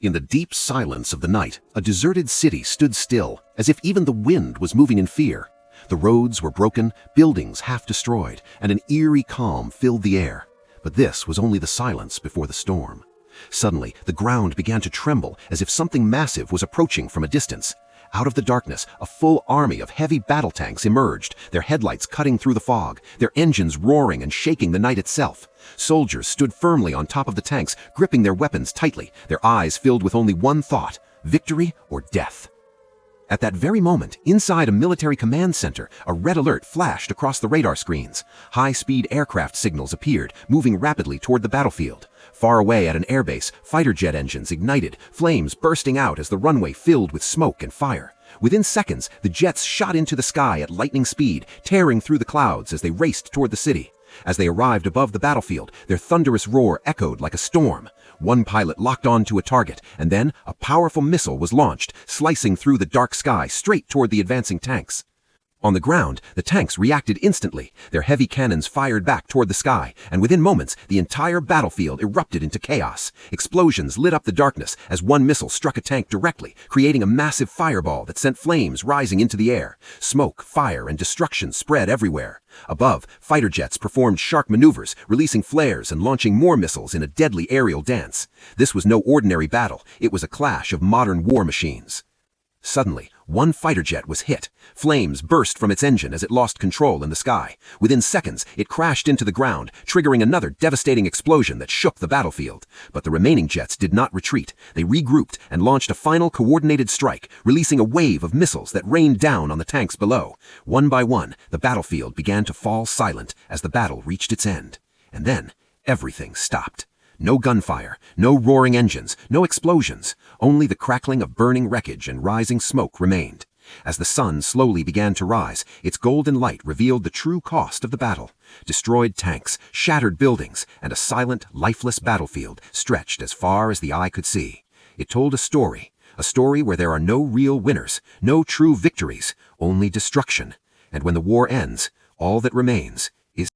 In the deep silence of the night, a deserted city stood still, as if even the wind was moving in fear. The roads were broken, buildings half destroyed, and an eerie calm filled the air. But this was only the silence before the storm. Suddenly, the ground began to tremble as if something massive was approaching from a distance. Out of the darkness, a full army of heavy battle tanks emerged, their headlights cutting through the fog, their engines roaring and shaking the night itself. Soldiers stood firmly on top of the tanks, gripping their weapons tightly, their eyes filled with only one thought: victory or death. At that very moment, inside a military command center, a red alert flashed across the radar screens. High-speed aircraft signals appeared, moving rapidly toward the battlefield. Far away at an airbase, fighter jet engines ignited, flames bursting out as the runway filled with smoke and fire. Within seconds, the jets shot into the sky at lightning speed, tearing through the clouds as they raced toward the city. As they arrived above the battlefield, their thunderous roar echoed like a storm. One pilot locked on to a target, and then a powerful missile was launched, slicing through the dark sky straight toward the advancing tanks. On the ground, the tanks reacted instantly. Their heavy cannons fired back toward the sky, and within moments, the entire battlefield erupted into chaos. Explosions lit up the darkness as one missile struck a tank directly, creating a massive fireball that sent flames rising into the air. Smoke, fire, and destruction spread everywhere. Above, fighter jets performed shark maneuvers, releasing flares and launching more missiles in a deadly aerial dance. This was no ordinary battle. It was a clash of modern war machines. Suddenly, one fighter jet was hit. Flames burst from its engine as it lost control in the sky. Within seconds, it crashed into the ground, triggering another devastating explosion that shook the battlefield. But the remaining jets did not retreat. They regrouped and launched a final coordinated strike, releasing a wave of missiles that rained down on the tanks below. One by one, the battlefield began to fall silent as the battle reached its end. And then, everything stopped. No gunfire, no roaring engines, no explosions. Only the crackling of burning wreckage and rising smoke remained. As the sun slowly began to rise, its golden light revealed the true cost of the battle. Destroyed tanks, shattered buildings, and a silent, lifeless battlefield stretched as far as the eye could see. It told a story where there are no real winners, no true victories, only destruction. And when the war ends, all that remains